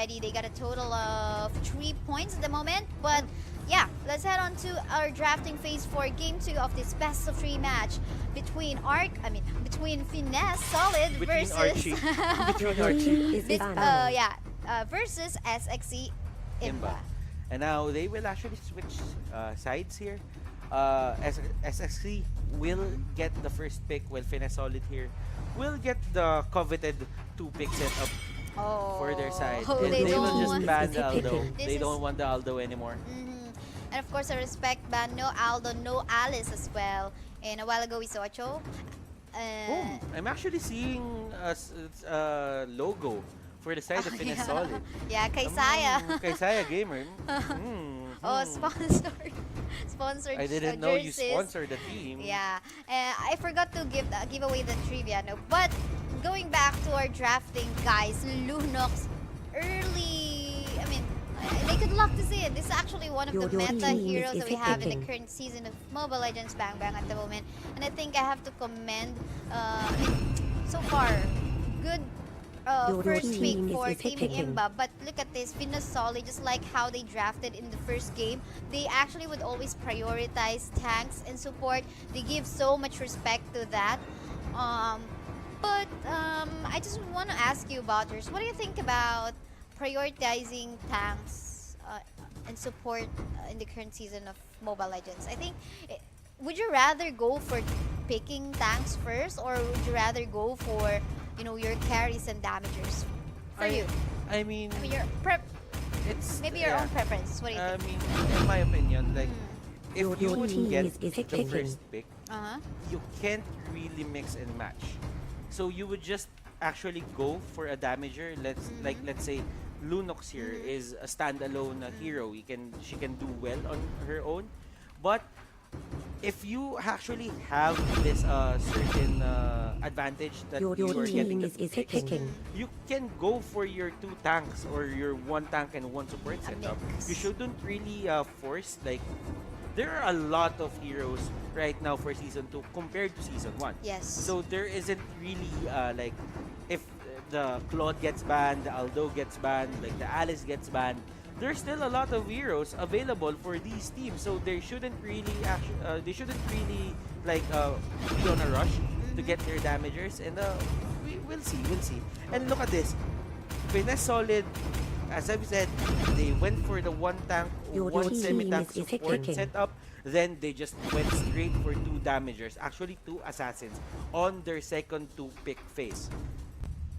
already. They got a total of 3 points at the moment. But yeah, let's head on to our drafting phase for Game 2 of this best of 3 match between Finesse Solid versus versus SxC IMBA. And now they will actually switch sides here. SxC will get the first pick, while Finesse Solid here will get the coveted 2 pick setup for their side. They will just ban the Aldo. They don't want the Aldo anymore. And of course, I respect ban no Aldo, no Alice as well. And a while ago we saw Cho. I'm actually seeing a logo for the side of Finesse Solid. Yeah, Kaysaya. Kaysaya Gamer. Sponsored I didn't know you sponsored the team. Yeah, I forgot to give away the trivia. No, but going back to our drafting, guys, Lunox early. I mean, they could love to see it. This is actually one of the meta heroes that we have in the current season of Mobile Legends Bang Bang at the moment, and I think I have to commend. So far, good. First pick for Team IMBA, but look at this, Finesse Solid, just like how they drafted in the first game, they actually would always prioritize tanks and support. They give so much respect to that. But I just want to ask you about yours. What do you think about prioritizing tanks and support in the current season of Mobile Legends? I think, would you rather go for picking tanks first, or would you rather go for, you know, your carries and damagers? I mean, your it's maybe your own preference. What do you think? I mean, in my opinion, like, if you would get the first pick, you can't really mix and match. So you would just actually go for a damager. Let's say Lunox here is a standalone hero. She can do well on her own, but if you actually have this certain advantage that you are getting, you can go for your 2 tanks or your 1 tank and 1 support setup. You shouldn't really force, like, there are a lot of heroes right now for Season 2 compared to Season 1. Yes. So there isn't really like, if the Claude gets banned, the Aldo gets banned, like the Alice gets banned, there's still a lot of heroes available for these teams, so they shouldn't really like be on a rush to get their damagers, and we'll see. And look at this, Finesse Solid, as I've said, they went for the 1 tank, 1 semi-tank support setup, then they just went straight for 2 damagers, actually 2 assassins on their second 2 pick phase.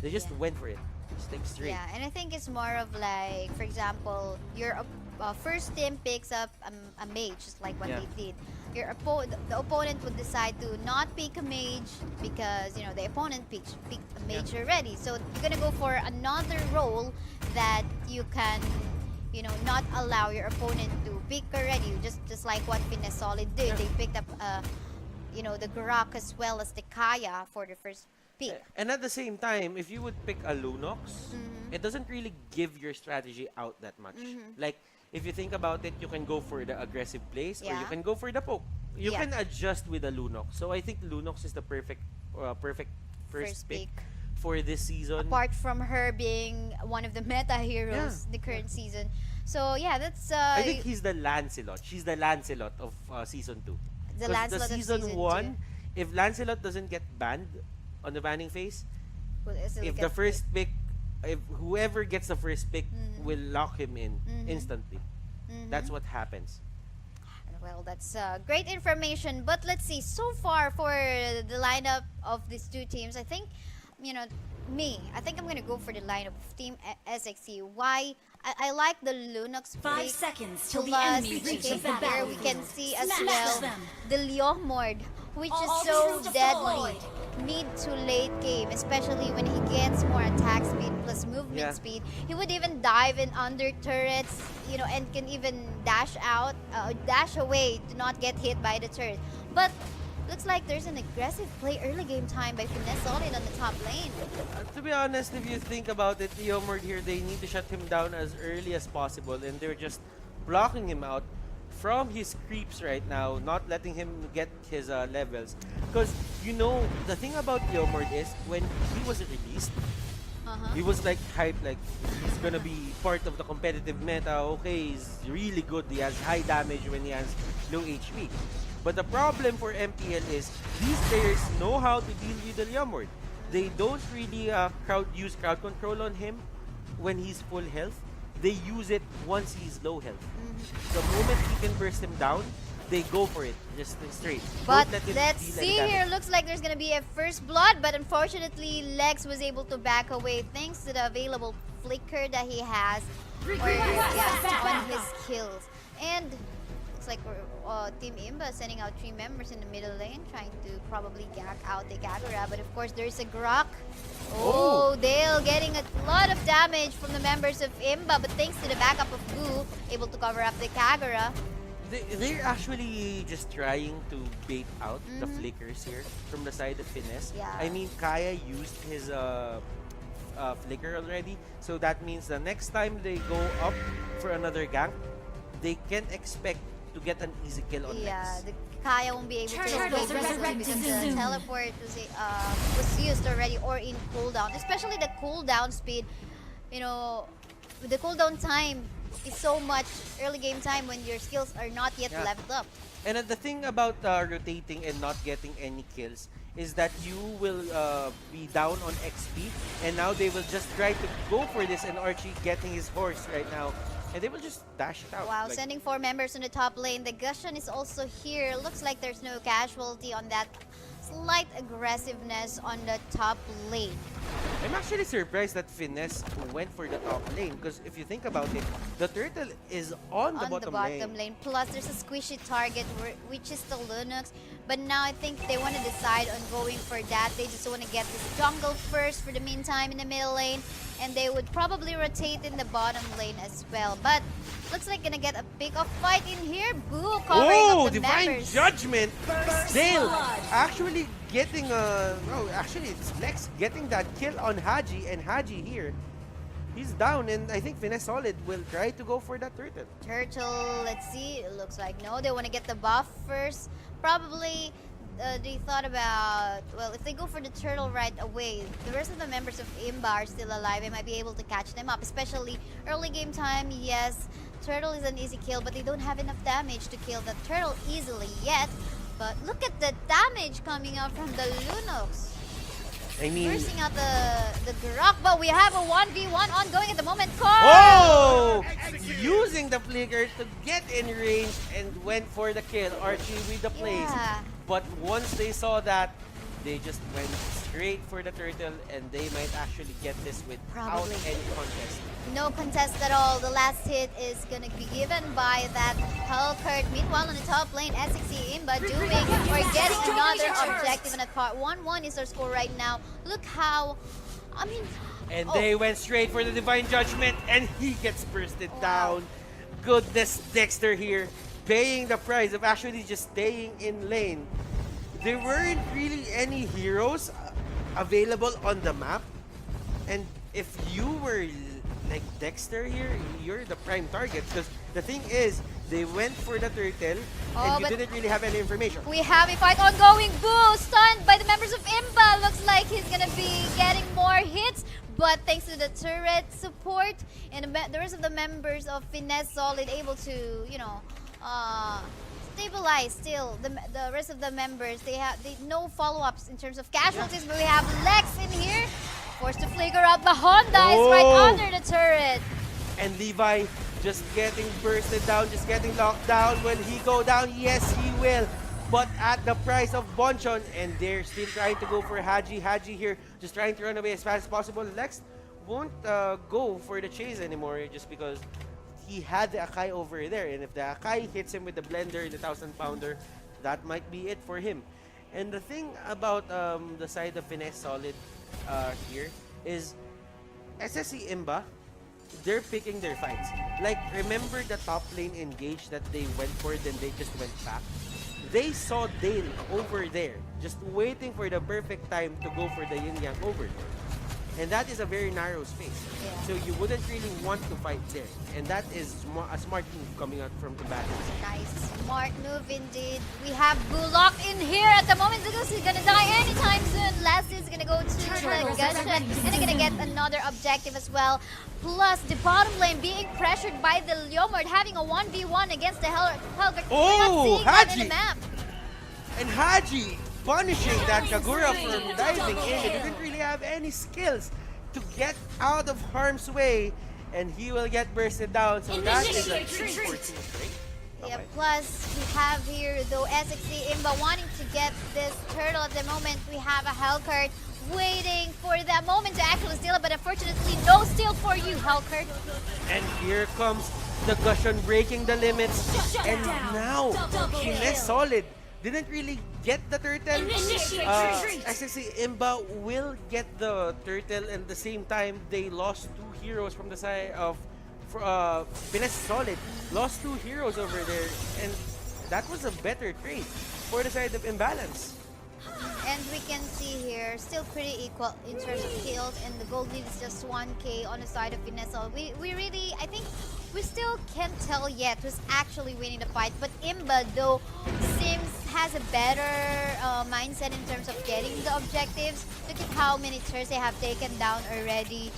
They just went for it. Straight. Yeah, and I think it's more of like, for example, your first team picks up a mage, just like what they did. The opponent would decide to not pick a mage because, you know, the opponent picked a mage already. So you're gonna go for another role that you can, you know, not allow your opponent to pick already. Just like what Finesse Solid did. They picked up, you know, the Grok as well as the Kaya for the first pick. And at the same time, if you would pick a Lunox, it doesn't really give your strategy out that much. Like, if you think about it, you can go for the aggressive plays, or you can go for the poke. You can adjust with a Lunox. So I think Lunox is the perfect first pick for this season. Apart from her being one of the meta heroes the current season. So yeah, that's I think he's the Lancelot. She's the Lancelot of season 2. The Lancelot of season 1, 2. if Lancelot doesn't get banned on the banning phase, if the first pick, if whoever gets the first pick will lock him in instantly. That's what happens. Well, that's great information. But let's see, so far for the lineup of these 2 teams, I think, you know, I think I'm going to go for the lineup of Team SxC. Why? I like the Lunox 5 seconds till the enemy reaches the here we can see as well the Leomord, which is so deadly mid to late game, especially when he gets more attack speed plus movement speed. He would even dive in under turrets, you know, and can even dash away to not get hit by the turret. But looks like there's an aggressive play early game time by Finesse Solid on the top lane. To be honest, if you think about it, Leomord here, they need to shut him down as early as possible, and they're just blocking him out from his creeps right now, not letting him get his levels. Because, you know, the thing about Leomord is, when he was released, He was like hyped, like he's gonna be part of the competitive meta. Okay, he's really good. He has high damage when he has low HP. But the problem for MPL is these players know how to deal with the Leomord. They don't really use crowd control on him when he's full health. They use it once he's low health. The moment he can burst him down, they go for it, just straight. But let's see here. Looks like there's gonna be a first blood, but unfortunately, Lex was able to back away thanks to the available flicker that he has on his kills. And looks like we're Team IMBA sending out 3 members in the middle lane, trying to probably gag out the Kagura. But of course, there's a Grok. Oh, Dale getting a lot of damage from the members of IMBA, but thanks to the backup of Goo, able to cover up the Kagura. They're actually just trying to bait out the flickers here from the side of Finesse. Yeah. I mean, Kaya used his flicker already, so that means the next time they go up for another gank, they can't expect to get an easy kill on Lex. The Kaya won't be able to escape because the teleport was used already or in cooldown. Especially the cooldown speed, you know, with the cooldown time is so much early game time when your skills are not yet leveled up. And the thing about rotating and not getting any kills is that you will be down on XP, and now they will just try to go for this, and Archie getting his horse right now, and they will just dash it out. Wow, like, sending 4 members in the top lane. The Gusion is also here. Looks like there's no casualty on that slight aggressiveness on the top lane. I'm actually surprised that Finesse went for the top lane, because if you think about it, the turtle is on the bottom lane. Plus, there's a squishy target, which is the Linux. But now I think they want to decide on going for that. They just want to get this jungle first for the meantime in the middle lane. And they would probably rotate in the bottom lane as well. But looks like gonna get a big fight in here. Boo covering up the Divine members. Judgment! Dale actually getting actually it's Lex getting that kill on Haji, and Haji here, he's down, and I think Finesse Solid will try to go for that turtle. Turtle, let's see. It looks like no. They want to get the buff first. Probably they thought about, well, if they go for the turtle right away, the rest of the members of IMBA are still alive. They might be able to catch them up, especially early game time. Yes, turtle is an easy kill, but they don't have enough damage to kill the turtle easily yet. But look at the damage coming out from the Lunox. I mean, bursting out the Grok, but we have a 1v1 ongoing at the moment. Oh! Using the flicker to get in range and went for the kill. Archie with the plays. Yeah. But once they saw that, they just went straight for the turtle, and they might actually get this without any contest. No contest at all. The last hit is gonna be given by that Hellcurt. Meanwhile, on the top lane, SxC IMBA doing or getting another objective in a part. 1-1 is our score right now. Look how, I mean... And they went straight for the Divine Judgment, and he gets bursted down. Goodness, Dexter here, paying the price of actually just staying in lane. There weren't really any heroes available on the map, and if you were like Dexter here, you're the prime target, because the thing is, they went for the turtle, and you didn't really have any information. We have a fight ongoing. Boo, stunned by the members of IMBA. Looks like he's gonna be getting more hits, but thanks to the turret support and the rest of the members of Finesse Solid able to, you know, stabilize still the rest of the members. They no follow-ups in terms of casualties, but we have Lex in here, forced to flicker out. The Honda is right under the turret. And Levi just getting bursted down, just getting locked down. Will he go down? Yes, he will. But at the price of Bonchon, and they're still trying to go for Haji. Haji here, just trying to run away as fast as possible. Lex won't go for the chase anymore, just because he had the Akai over there, and if the Akai hits him with the blender, the 1000-pounder, that might be it for him. And the thing about the side of Finesse Solid here is SxC IMBA, they're picking their fights. Like, remember the top lane engage that they went for, then they just went back? They saw Dale over there, just waiting for the perfect time to go for the yin-yang overlord. And that is a very narrow space. Yeah. So you wouldn't really want to fight there. And that is a smart move coming out from combatants. Nice, smart move indeed. We have Bullock in here at the moment because he's gonna die anytime soon. Last is gonna go to the gunshot and they're gonna get another objective as well. Plus the bottom lane being pressured by the Leomord, having a 1v1 against the Helgert. Oh, We're not seeing that in Haji! the map. And Haji punishing that Kagura from diving in. He didn't really have any skills to get out of harm's way, and he will get bursted down. So that is a 3-4-2 straight. Yeah, plus we have here though SxC IMBA wanting to get this turtle at the moment. We have a Helgert waiting for that moment to actually steal it, but unfortunately no steal for you, Helgert. And here comes the Gushon breaking the limits. And now, Finesse Solid didn't really get the turtle. SxC IMBA will get the turtle, and at the same time, they lost 2 heroes from the side of Finesse Solid. Lost 2 heroes over there, and that was a better trade for the side of Imbalance. And we can see here, still pretty equal in terms of kills, and the gold lead is just 1k on the side of Finesse. We really, I think, we still can't tell yet who's actually winning the fight. But IMBA, though, seems has a better mindset in terms of getting the objectives. Look at how many turrets they have taken down already.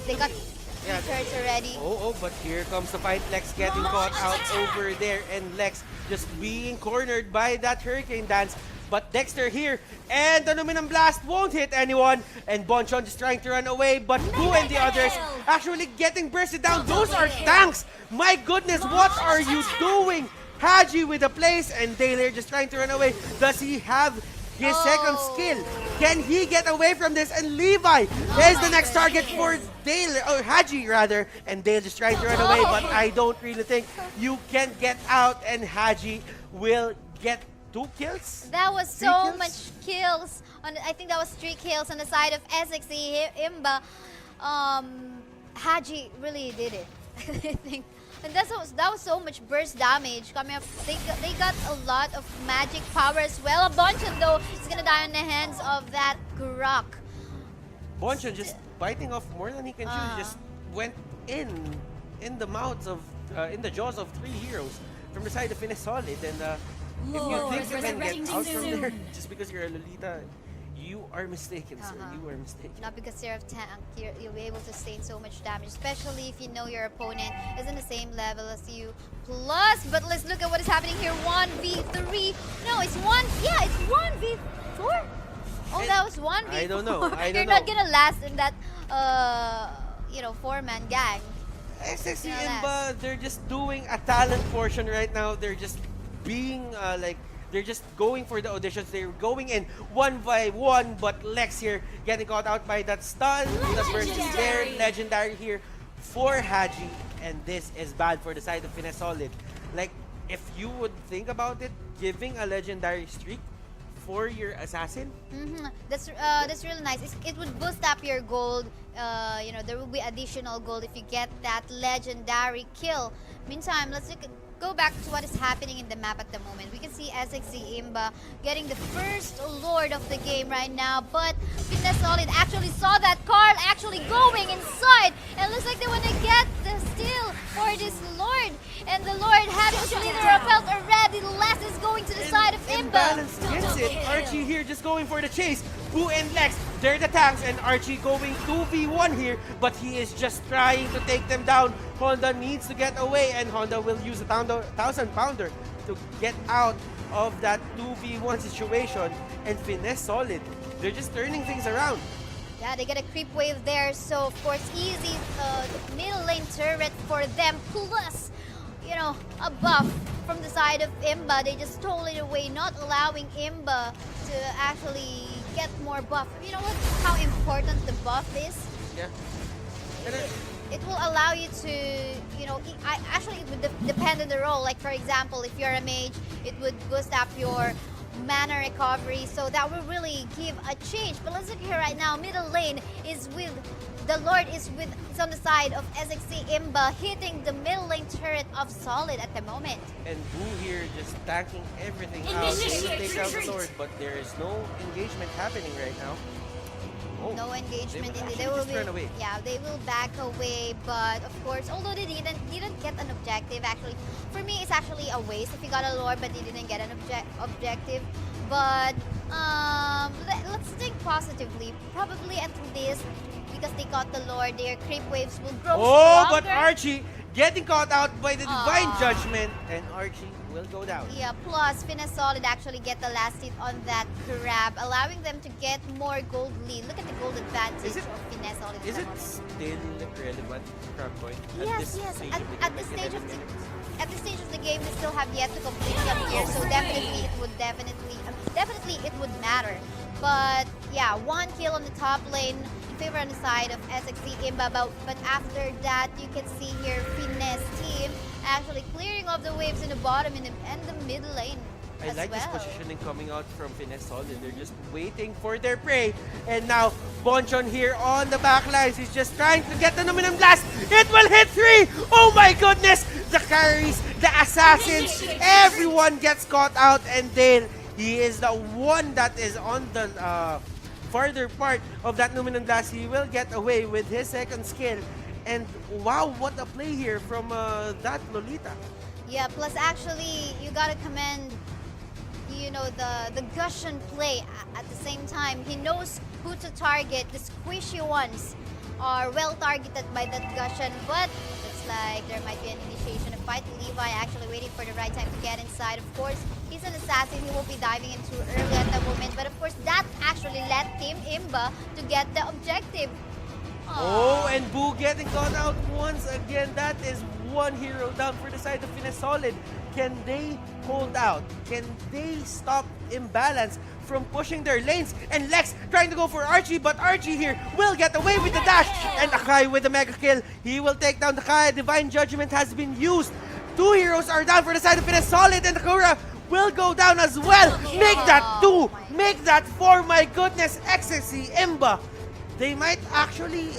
They got 3 turrets already. Oh, but here comes the fight. Lex getting caught out over there, and Lex just being cornered by that Hurricane Dance. But Dexter here, and the Luminum Blast won't hit anyone. And Bonchon just trying to run away, but Boo and the others actually getting bursted down. Those are tanks! My goodness, what are you doing? Haji with the place, and Daler just trying to run away. Does he have his second skill? Can he get away from this? And Levi is the next target for Dale, or Haji rather. And Dale just trying to run away, but I don't really think you can get out. And Haji will get 2 kills. That was 3 so kills? much kills. I think that was 3 kills on the side of SxC IMBA. Haji really did it. I think. And that was so much burst damage coming up. They got a lot of magic power as well. Bonchon though is gonna die on the hands of that Grok. Bonchon just biting off more than he can chew. He just went in the mouths of in the jaws of 3 heroes from the side of Finesse Solid. And if you think you can get out from there just because you're a Lolita, you are mistaken, sir. You are mistaken. Not because you're a tank, you'll be able to sustain so much damage, especially if you know your opponent is in the same level as you. Plus, but let's look at what is happening here. 1v3. No, it's 1v4. Oh, that was 1v4. I don't know. You're not gonna last in that, 4-man gang. SxC IMBA, they're just doing a talent portion right now. They're just being they're just going for the auditions. They're going in 1 by 1, but Lex here getting caught out by that stun. The burst is there. Legendary here for Haji, and this is bad for the side of Finesse Solid. Like, if you would think about it, giving a legendary streak for your assassin. That's really nice. It would boost up your gold. There will be additional gold if you get that legendary kill. Meantime, let's go back to what is happening in the map at the moment. We can see SxC IMBA getting the first Lord of the game right now, but Finesse Solid actually saw that Carl actually going inside, and looks like they want to get the steal for this Lord, and the Lord having Slither repelled already. The last is going to the side of IMBA. Imbalance gets it. Archie here just going for the chase. Boo and Lex, they're the tanks, and Archie going 2v1 here, but he is just trying to take them down. Honda needs to get away, and Honda will use a 1,000-pounder to get out of that 2v1 situation. And Finesse Solid, they're just turning things around. Yeah, they get a creep wave there, so of course easy middle lane turret for them, plus a buff from the side of IMBA. They just stole it away, not allowing IMBA to actually get more buff. You know how important the buff is? Yeah. It will allow you to, actually it would depend on the role. Like for example, if you're a mage, it would boost up your mana recovery, so that will really give a change. But let's look here right now. Middle lane is with the Lord is on the side of SxC IMBA, hitting the middle lane turret of Solid at the moment. And Boo here just tanking everything out. They will take out the Lord, but there is no engagement happening right now. Oh, No engagement they will in actually They will just run away. Yeah, they will back away. But of course, although they didn't get an objective, actually, for me, it's actually a waste if you got a lore but you didn't get an objective. But let's think positively. Probably at this, because they got the lore, their creep waves will grow Oh, stronger. but Archie getting caught out by the Divine Aw. Judgment, and Archie will go down. Yeah, plus Finesse Solid actually get the last hit on that grab, allowing them to get more gold lead. Look at the gold advantage Is it- of Finesse Solid. Is it still relevant, Crabcoin? Yes, yes. At this like stage 11 of the minutes? at this stage of the game, we still have yet to completely appear, so definitely it would definitely it would matter. But yeah, 1 kill on the top lane in favor on the side of SxC IMBA. But after that, you can see here Finesse team actually clearing off the waves in the bottom and the mid lane. I as like well. this positioning coming out from Finesse Solid. They're just Waiting for their prey. And now, Bonchon here on the back lines. He's just trying to get the Numinum Blast. It will hit 3! Oh my goodness! The carries, the assassins, everyone gets caught out. And then, he is the one that is on the farther part of that Numinum Blast. He will get away with his second skill. And wow, what a play here from that Lolita. Yeah, plus actually, you gotta commend, you know, the Gusion play at the same time. He knows who to target. The squishy ones are well targeted by that Gusion, but looks like there might be an initiation of fight. Levi actually waiting for the right time to get inside. Of course, he's an assassin. He won't be diving in too early at the moment, but of course, that actually led Team IMBA to get the objective. Oh, and Boo getting caught out once again. That is one hero down for the side of Finesse Solid. Can they hold out? Can they stop Imbalance from pushing their lanes? And Lex trying to go for Archie, but Archie here will get away with the dash. And Akai with the mega kill. He will take down the Akai. Divine Judgment has been used. 2 heroes are down for the side of Finesse Solid, and Akura will go down as well. Make that 2. Make that 4. My goodness, SxC IMBA. They might actually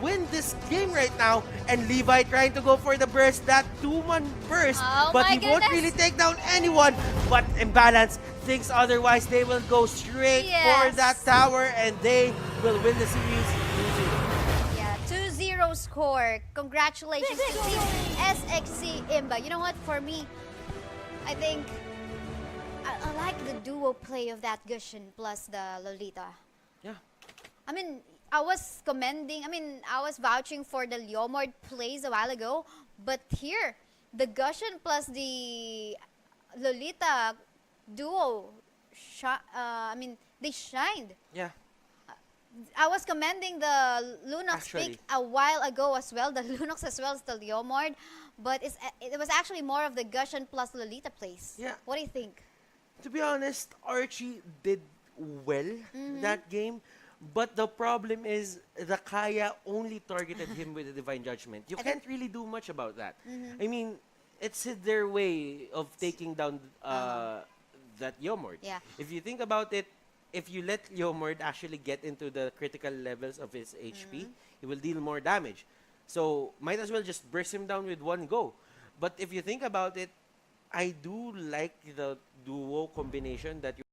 win this game right now. And Levi trying to go for the burst, that 2-man burst. Oh But my he won't goodness. really take down anyone. But Imbalance thinks otherwise. They will go straight for Yes. that tower, and they will win the series. Yeah, 2-0 score. Congratulations to Team SxC IMBA. You know what? For me, I think I like the duo play of that Gusion plus the Lolita. Yeah. I mean, I was vouching for the Leomord plays a while ago, but here, the Gusion plus the Lolita duo, they shined. Yeah. I was commending the Lunox Actually. pick a while ago as well, the Lunox as well as the Leomord, but it was actually more of the Gusion plus Lolita plays. Yeah. What do you think? To be honest, Archie did well that game. But the problem is, the Kaya only targeted him with the Divine Judgment. You can't really do much about that. I mean, it's their way of taking down that Yomord. Yeah. If you think about it, if you let Yomord actually get into the critical levels of his HP, he will deal more damage. So, might as well just burst him down with one go. But if you think about it, I do like the duo combination that you